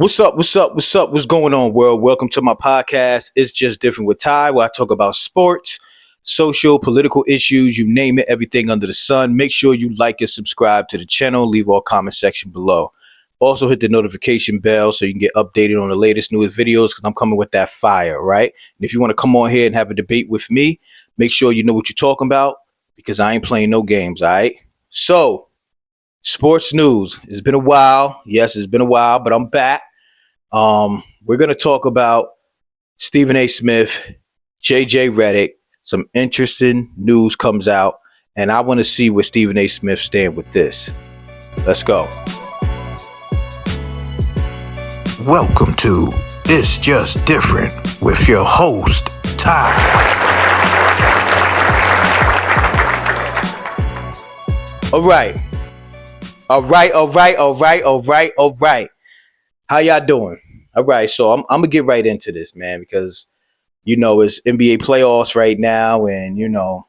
What's up? What's up? What's up? What's going on, world? Welcome to my podcast. It's just different with Ty, where I talk about sports, social, political issues, you name it, everything under the sun. Make sure you like and subscribe to the channel. Leave all comment section below. Also hit the notification bell so you can get updated on the latest newest videos because I'm coming with that fire, right? And if you want to come on here and have a debate with me, make sure you know what you're talking about because I ain't playing no games, all right? So, sports news. It's been a while. Yes, it's been a while, but I'm back. We're going to talk about Stephen A. Smith, JJ Reddick. Some interesting news comes out, and I want to see where Stephen A. Smith stand with this. Let's go. Welcome to It's Just Different with your host, Ty. All right. How y'all doing? All right, so I'm gonna get right into this, man, because it's NBA playoffs right now, and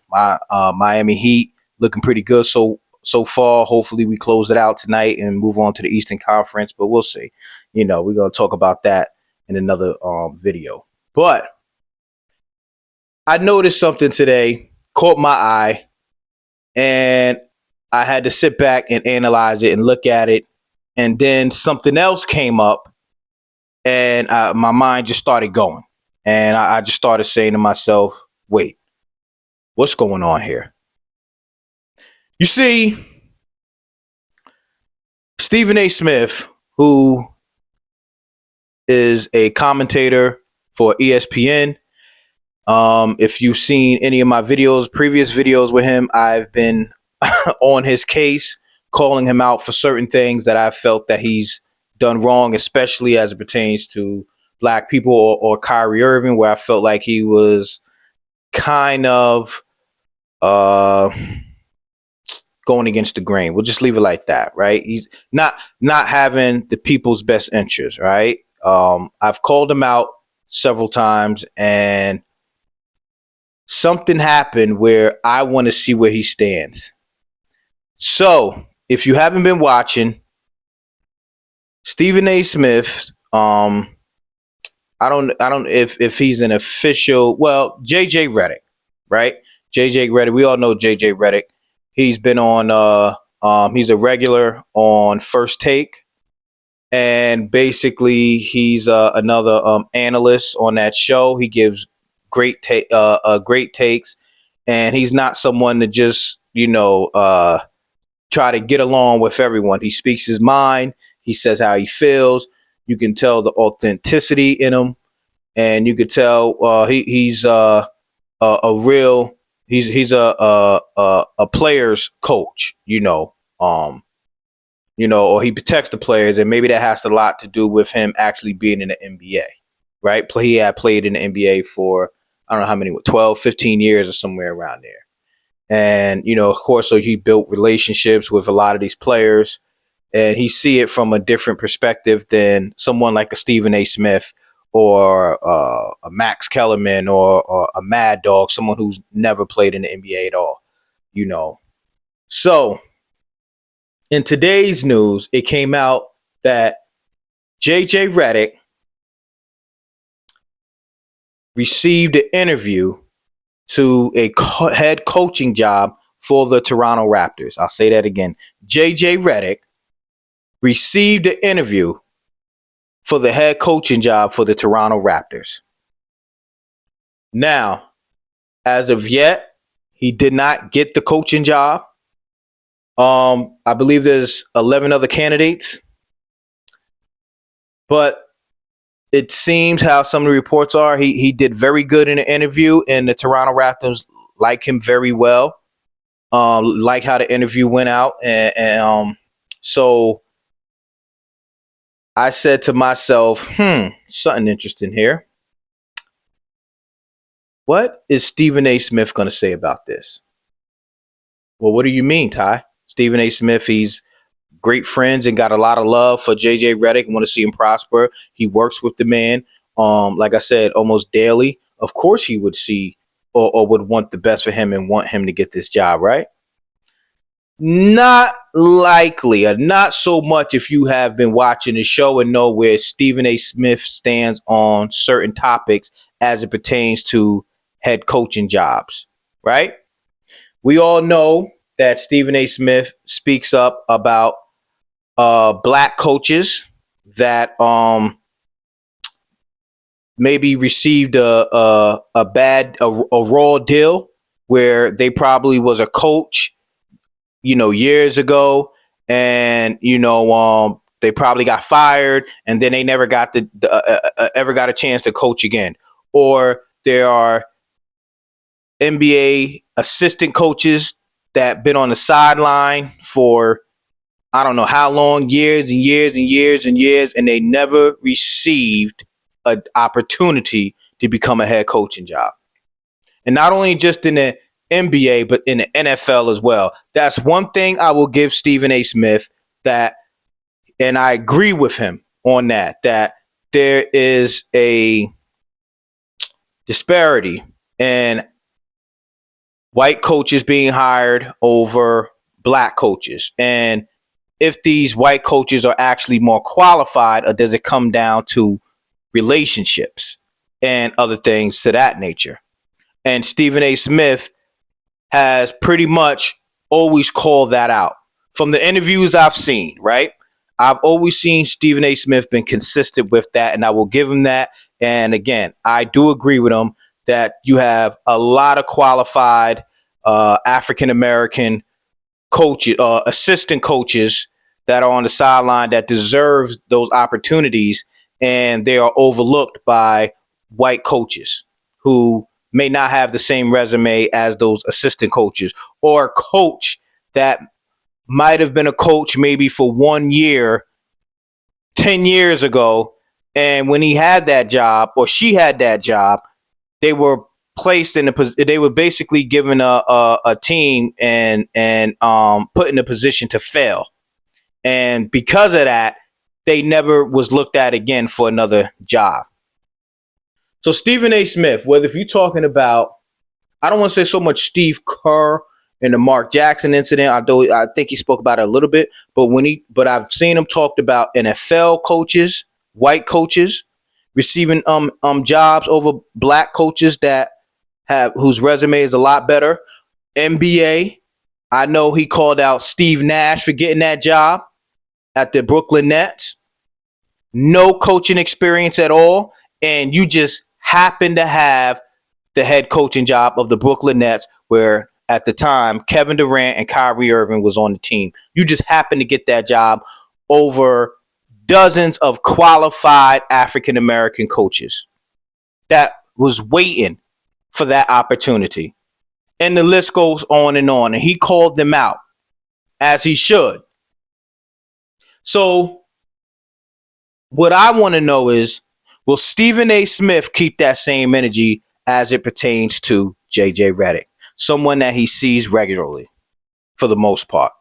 my Miami Heat looking pretty good so far. Hopefully, we close it out tonight and move on to the Eastern Conference, but we'll see. We're gonna talk about that in another video. But I noticed something today, caught my eye, and I had to sit back and analyze it and look at it, and then something else came up. And my mind just started going. And I just started saying to myself, wait, what's going on here? You see, Stephen A. Smith, who is a commentator for ESPN, if you've seen any of my previous videos with him, I've been on his case, calling him out for certain things that I felt that he's done wrong, especially as it pertains to black people or Kyrie Irving, where I felt like he was kind of going against the grain. We'll just leave it like that, right? He's not having the people's best interest, right? I've called him out several times, and something happened where I want to see where he stands. So, if you haven't been watching, Stephen A. Smith, I don't if he's an official. Well, JJ Reddick, right? JJ Reddick. We all know JJ Reddick. He's been on. He's a regular on First Take, and basically he's another analyst on that show. He gives great takes, and he's not someone to just try to get along with everyone. He speaks his mind. He says how he feels. You can tell the authenticity in him, and you could tell he's a real. He's a player's coach, or he protects the players, and maybe that has a lot to do with him actually being in the NBA, right? He had played in the NBA for I don't know how many, 12, 15 years or somewhere around there, and of course, so he built relationships with a lot of these players. And he see it from a different perspective than someone like a Stephen A. Smith or a Max Kellerman or a Mad Dog, someone who's never played in the NBA at all, So, in today's news, it came out that JJ Reddick received an interview to a head coaching job for the Toronto Raptors. I'll say that again. JJ Reddick received an interview for the head coaching job for the Toronto Raptors. Now, as of yet, he did not get the coaching job. I believe there's 11 other candidates. But it seems how some of the reports are, he did very good in the interview, and the Toronto Raptors like him very well. Like how the interview went out. And so I said to myself, something interesting here. What is Stephen A. Smith going to say about this? Well, what do you mean, Ty? Stephen A. Smith, he's great friends and got a lot of love for JJ Reddick and want to see him prosper. He works with the man, like I said, almost daily. Of course he would see or would want the best for him and want him to get this job, right? Not likely, or not so much if you have been watching the show and know where Stephen A. Smith stands on certain topics as it pertains to head coaching jobs, right? We all know that Stephen A. Smith speaks up about black coaches that maybe received a bad a raw deal where they probably was a coach, years ago, and they probably got fired, and then they never got ever got a chance to coach again. Or there are NBA assistant coaches that been on the sideline for I don't know how long, years and years and years and years, and they never received an opportunity to become a head coaching job. And not only just in the NBA, but in the NFL as well. That's one thing I will give Stephen A. Smith, that, and I agree with him on that there is a disparity in white coaches being hired over black coaches. And if these white coaches are actually more qualified, or does it come down to relationships and other things to that nature? And Stephen A. Smith has pretty much always called that out. From the interviews I've seen, right? I've always seen Stephen A. Smith been consistent with that, and I will give him that. And again, I do agree with him that you have a lot of qualified African American coaches, assistant coaches that are on the sideline that deserve those opportunities, and they are overlooked by white coaches who may not have the same resume as those assistant coaches, or a coach that might have been a coach maybe for 1 year 10 years ago, and when he had that job or she had that job, they were placed in they were basically given a team and put in a position to fail. And because of that, they never was looked at again for another job. So Stephen A. Smith, whether if you're talking about, I don't want to say so much Steve Kerr and the Mark Jackson incident, although I think he spoke about it a little bit, but I've seen him talked about NFL coaches, white coaches receiving jobs over black coaches that have whose resume is a lot better. NBA, I know he called out Steve Nash for getting that job at the Brooklyn Nets. No coaching experience at all, and you just happen to have the head coaching job of the Brooklyn Nets, where at the time Kevin Durant and Kyrie Irving was on the team. You just happen to get that job over dozens of qualified African American coaches that was waiting for that opportunity. And the list goes on. And he called them out, as he should. So what I want to know is, will Stephen A. Smith keep that same energy as it pertains to JJ Redick, someone that he sees regularly for the most part?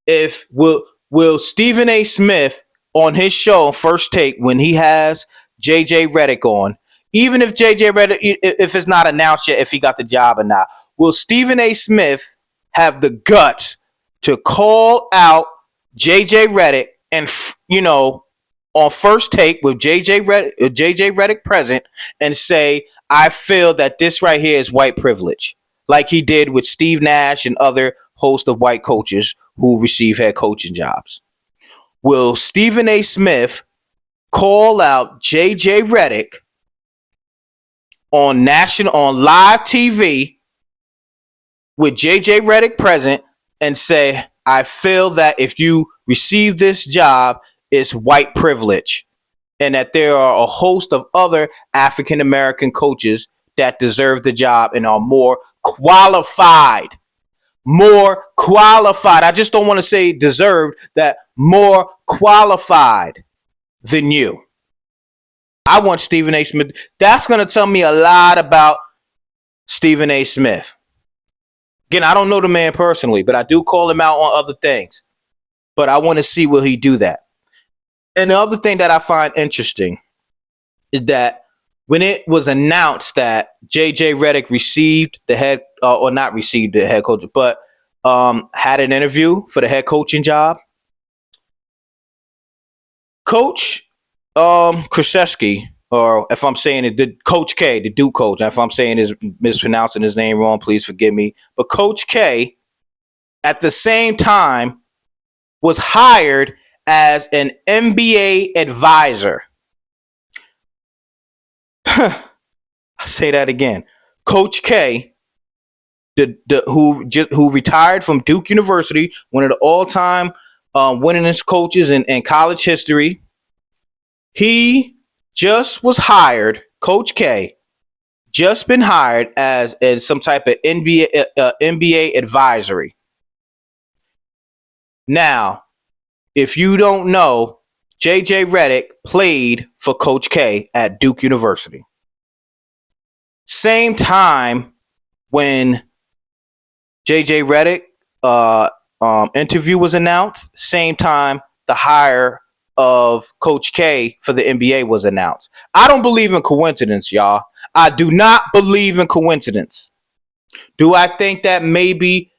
If will Stephen A. Smith on his show First Take, when he has JJ Redick on, even if JJ Redick, if it's not announced yet if he got the job or not, will Stephen A. Smith have the guts to call out JJ Redick and on First Take with JJ Redick present and say, I feel that this right here is white privilege, like he did with Steve Nash and other host of white coaches who receive head coaching jobs? Will Stephen A. Smith call out JJ Redick on live TV with JJ Redick present and say, I feel that if you receive this job, it's white privilage, and that there are a host of other African American coaches that deserve the job and are more qualified. I just don't want to say deserved, that more qualified than you. I want Stephen A. Smith. That's going to tell me a lot about Stephen A. Smith. Again, I don't know the man personally, but I do call him out on other things. But I want to see, will he do that? And the other thing that I find interesting is that when it was announced that JJ Redick received the head, or not received the head coach, but had an interview for the head coaching job. Coach Krzyzewski, or if I'm saying it, the Coach K, the Duke coach. If I'm saying is mispronouncing his name wrong, please forgive me. But Coach K, at the same time, was hired as an NBA advisor. I say that again. Coach K, who retired from Duke University, one of the all-time winningest coaches in college history. He just was hired. Coach K just been hired as some type of NBA advisory. Now, if you don't know, JJ Reddick played for Coach K at Duke University. Same time when JJ Reddick interview was announced, same time the hire of Coach K for the NBA was announced. I don't believe in coincidence, y'all. I do not believe in coincidence. Do I think that maybe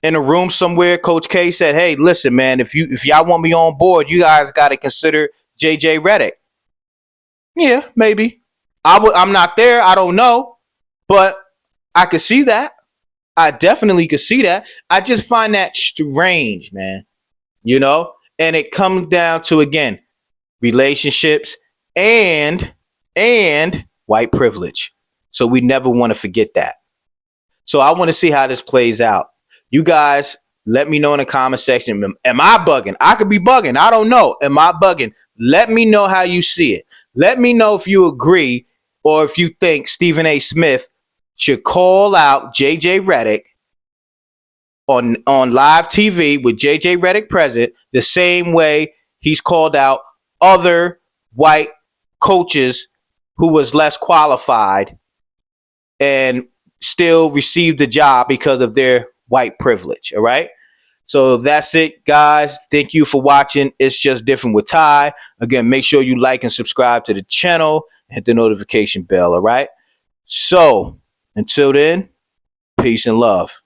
in a room somewhere, Coach K said, "Hey, listen, man, if y'all want me on board, you guys got to consider JJ Reddick." Yeah, maybe. I'm not there. I don't know, but I could see that. I definitely could see that. I just find that strange, man. You know, and it comes down to, again, relationships and white privilege. So we never want to forget that. So I want to see how this plays out. You guys, let me know in the comment section. Am I bugging? I could be bugging. I don't know. Am I bugging? Let me know how you see it. Let me know if you agree or if you think Stephen A. Smith should call out JJ Reddick on live TV with JJ Reddick present, the same way he's called out other white coaches who was less qualified and still received the job because of their white privilege. All right. So that's it, guys. Thank you for watching. It's Just Different with Ty. Again, make sure you like and subscribe to the channel. Hit the notification bell. All right. So until then, peace and love.